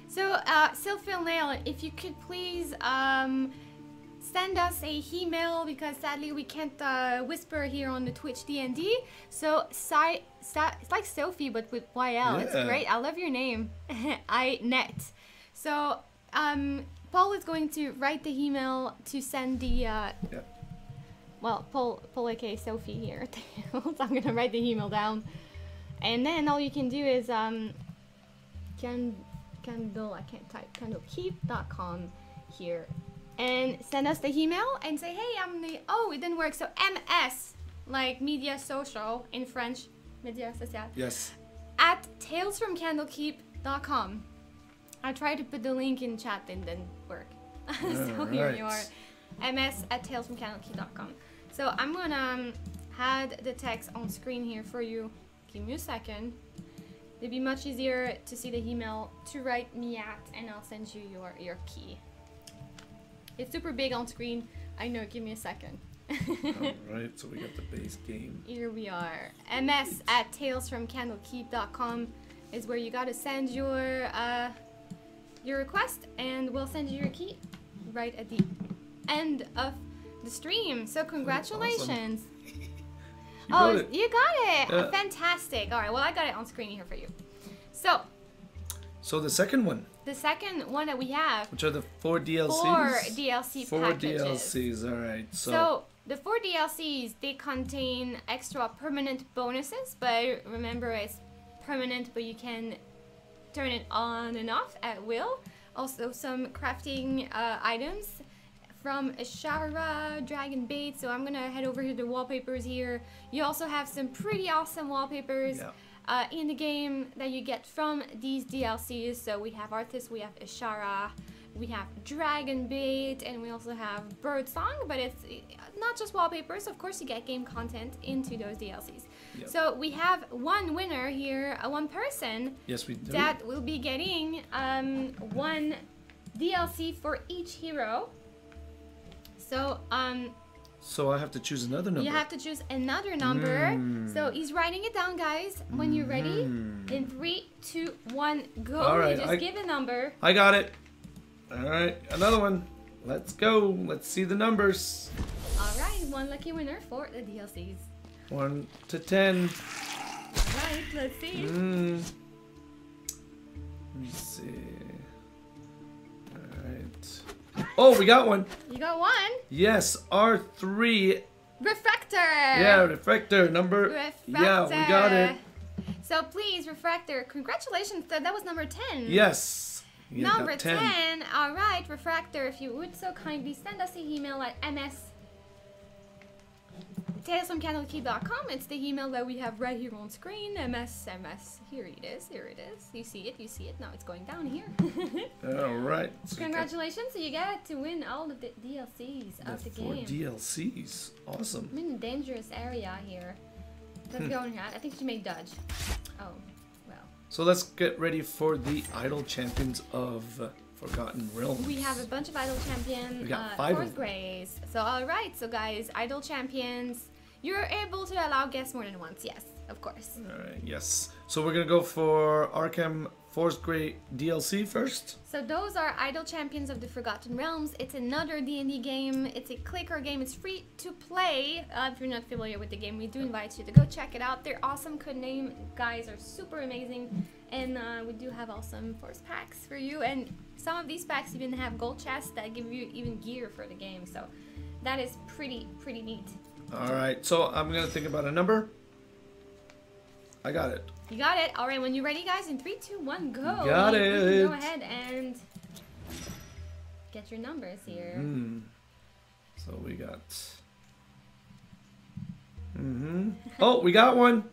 So, Sylphil Nail, if you could please send us a email, because sadly we can't whisper here on the Twitch D&D. So, it's like Sophie but with YL. Yeah. It's great. I love your name. Net. So, Paul is going to write the email to send the... Well, Paul aka Sophie here. So I'm gonna write the email down. And then all you can do is Candlekeep.com here, and send us the email and say, hey, I'm the... Oh, it didn't work. So MS, like media social in French, media social. Yes. At talesfromcandlekeep.com. I tried to put the link in chat and didn't work. So here you are. MS at talesfromcandlekeep.com. So I'm gonna add the text on screen here for you. Give me a second. It'd be much easier to see the email to write me at, and I'll send you your key. It's super big on screen. I know, give me a second. Alright, so we got the base game. Here we are. MS at talesfromcandlekeep.com is where you gotta send your request, and we'll send you your key right at the end of the stream. So congratulations. Awesome. You got it. Yeah. Fantastic. All right, well, I got it on screen here for you. So the second one. The second one that we have, which are the 4 DLCs. 4 DLC packages. 4 DLCs. All right. So the 4 DLCs, they contain extra permanent bonuses, but remember, it's permanent, but you can turn it on and off at will. Also some crafting items from Ashara, Dragon Bait. So I'm gonna head over to the wallpapers here. You also have some pretty awesome wallpapers in the game that you get from these DLCs. So we have Arthas, we have Ashara, we have Dragon Bait, and we also have Birdsong, but it's not just wallpapers. Of course, you get game content into those DLCs. Yep. So we have one winner here, one person. Yes, we do. That will be getting one DLC for each hero. So so I have to choose another number. You have to choose another number. So he's writing it down, guys. When you're ready, in 3, 2, 1, go. All right, just give a number. I got it. All right, another one. Let's go. Let's see the numbers. All right, one lucky winner for the DLCs. 1 to 10. All right, let's see. Let me see. All right. Oh, we got one. You got one? Yes, R3. Refractor. Yeah, Refractor number. Refractor. Yeah, we got it. So please, Refractor, congratulations. That was number 10. Yes. Number 10. All right, Refractor, if you would so kindly send us an email at talesfromcandlekeep.com. It's the email that we have right here on screen. MS. Here it is. Here it is. You see it. You see it. Now it's going down here. All right. So congratulations. So you get to win all of the DLCs of the game. 4 DLCs. Awesome. I'm in a dangerous area here. Let's go on here. I think she may dodge. Oh, well. So let's get ready for the Idol Champions of Forgotten Realms. We have a bunch of Idol Champions. We got 5 4th grades. So alright, so guys, Idol Champions, you're able to allow guests more than once, yes, of course. Alright, yes. So we're gonna go for Arkham 4th grade DLC first. So those are Idol Champions of the Forgotten Realms. It's another D&D game. It's a clicker game. It's free to play. If you're not familiar with the game, we do invite you to go check it out. They're awesome. Codename guys are super amazing. And we do have awesome force packs for you. And some of these packs even have gold chests that give you even gear for the game. So that is pretty neat. Alright, so I'm gonna think about a number. I got it. You got it. All right, when you're ready, guys, in 3, 2, 1, go. Got it. You can go ahead and get your numbers here. So we got... Oh, we got one.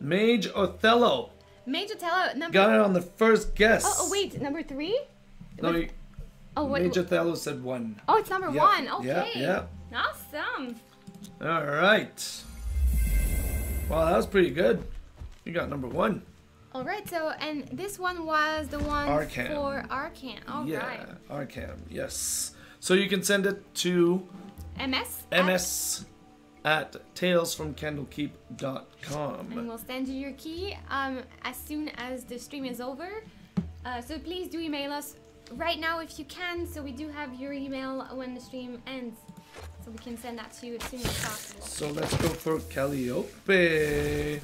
Mage Othello. Mage Othello. Number... Got it on the first guess. Oh, wait, number 3? No, Mage Othello said 1. Oh, it's number 1. Okay. Yeah. Awesome. All right. Wow, that was pretty good. You got number 1. All right, so, and this one was the one for Arkham. All right. Arkham, yes. So you can send it to MS at talesfromcandlekeep.com. And we'll send you your key as soon as the stream is over. So please do email us right now if you can, so we do have your email when the stream ends, so we can send that to you as soon as possible. So let's go for Calliope.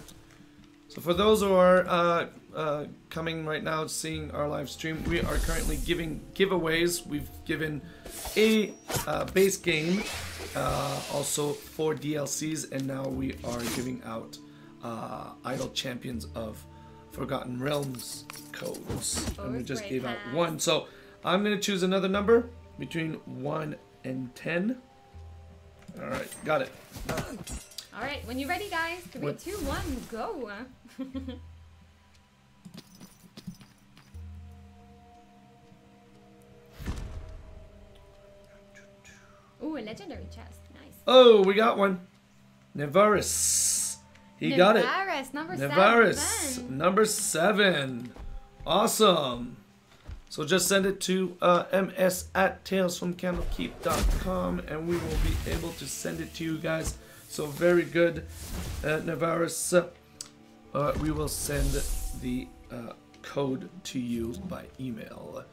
So for those who are coming right now, seeing our live stream, we are currently giving giveaways. We've given a base game, also 4 DLCs, and now we are giving out Idle Champions of Forgotten Realms codes. And we just gave out 1. So I'm going to choose another number between 1 and 10. Alright, got it. Alright, when you're ready, guys. 3, 2, 1, go! Ooh, a legendary chest. Nice. Oh, we got one. Nevaris. He got it. Nevaris, number 7. Awesome. So just send it to ms@talesfromcandlekeep.com and we will be able to send it to you guys. So very good, Nevaris. We will send the code to you by email.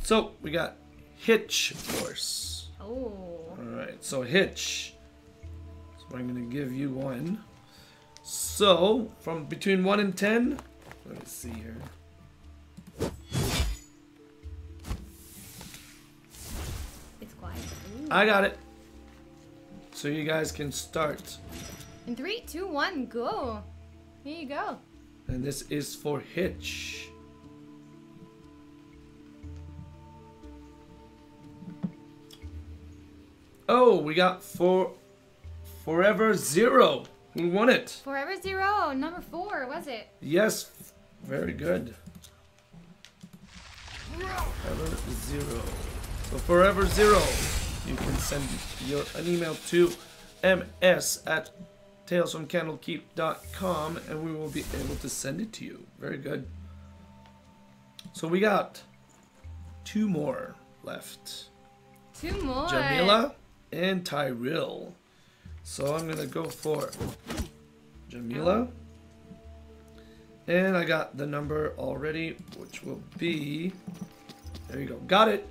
So we got Hitch Force. Oh. Alright, so Hitch. So I'm going to give you 1. So, from between 1 and 10, let me see here. It's quiet. Ooh. I got it. So you guys can start. In 3, 2, 1, go. Here you go. And this is for Hitch. Oh, we got Forever Zero. Who won it? Forever Zero, number 4, was it? Yes, very good. Forever Zero. So Forever Zero, you can send an email to ms@talesfromcandlekeep.com and we will be able to send it to you. Very good. So we got 2 more left. 2 more. Jamila and Tyrell. So I'm gonna go for Jamila. And I got the number already, which will be, there you go, got it.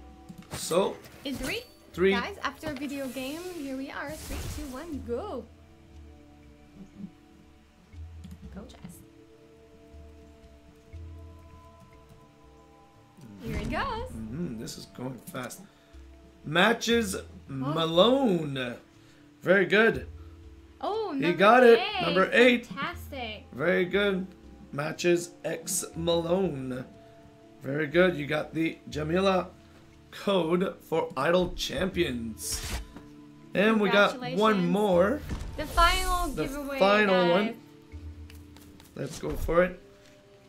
So in 3, guys, after a video game, here we are. 3, 2, 1, go. Go, Jess. Here it goes. This is going fast. Matches Malone. Very good. Oh, he got it. eight. Number 8. Fantastic. Very good. Matches X Malone. Very good. You got the Jamila code for Idle Champions. And we got 1 more. The final giveaway. The final guys. one. Let's go for it.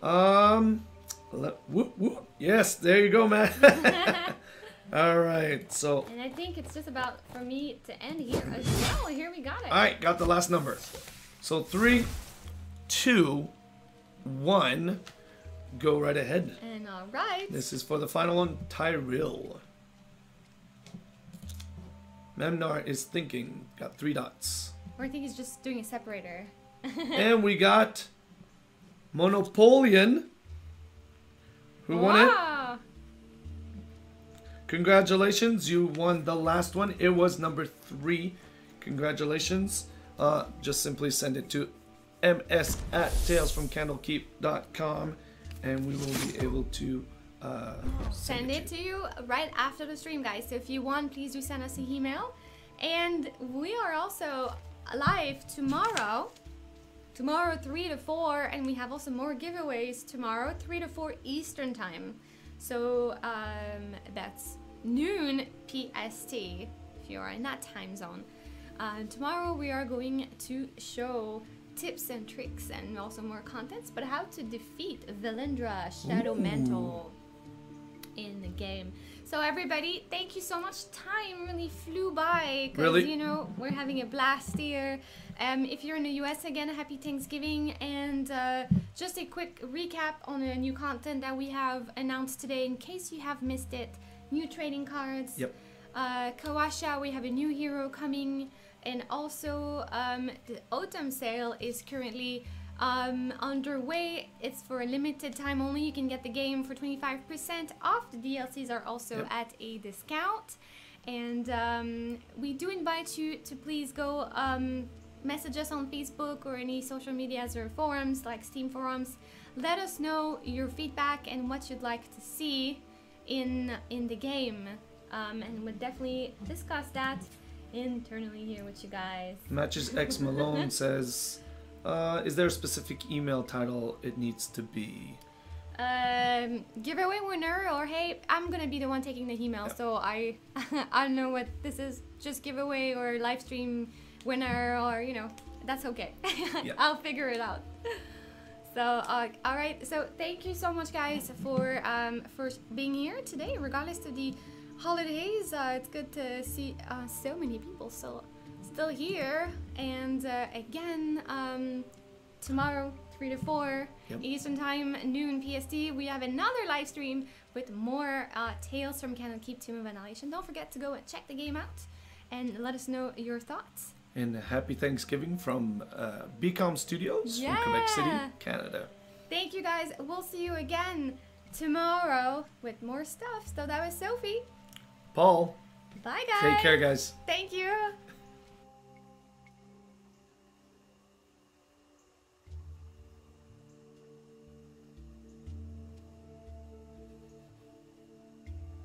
Whoop, whoop. Yes, there you go, man. Alright, so. And I think it's just about for me to end here as well. Here we got it. Alright, got the last number. So 3, 2, 1. Go right ahead. And alright. This is for the final one, Tyrell. Memnar is thinking. Got 3 dots. Or I think he's just doing a separator. And we got Monopolian. Who won it? Congratulations, you won the last one. It was number 3. Congratulations. Just simply send it to ms@talesfromcandlekeep.com and we will be able to send it to you right after the stream, guys. So if you want, please do send us an email. And we are also live tomorrow. Tomorrow 3 to 4, and we have also more giveaways tomorrow 3 to 4 Eastern time. So that's noon PST if you are in that time zone. Tomorrow we are going to show tips and tricks and also more contents, but how to defeat Valindra Shadow Mantle in the game. So everybody, thank you so much. Time really flew by because you know we're having a blast here. If you're in the US, again, happy Thanksgiving, and just a quick recap on the new content that we have announced today in case you have missed it. New trading cards. Yep. Kawatche, we have a new hero coming, and also the autumn sale is currently underway. It's for a limited time only. You can get the game for 25% off. The DLCs are also at a discount, and we do invite you to please go message us on Facebook or any social medias or forums like Steam forums. Let us know your feedback and what you'd like to see in the game, and we'll definitely discuss that internally here with you guys. Matches X Malone says, is there a specific email title it needs to be? Giveaway winner, or hey, I'm gonna be the one taking the email, so I don't know what this is. Just giveaway or live stream winner, or that's okay. I'll figure it out. So all right, so thank you so much guys for being here today regardless of the holidays. It's good to see so many people still here, and again tomorrow 3 to 4 Eastern time, noon PST, we have another live stream with more Tales from Candlekeep Tomb of Annihilation. Don't forget to go and check the game out and let us know your thoughts. And happy Thanksgiving from BCom Studios from Quebec City, Canada. Thank you guys. We'll see you again tomorrow with more stuff. So that was Sophie. Paul. Bye guys. Take care guys. Thank you.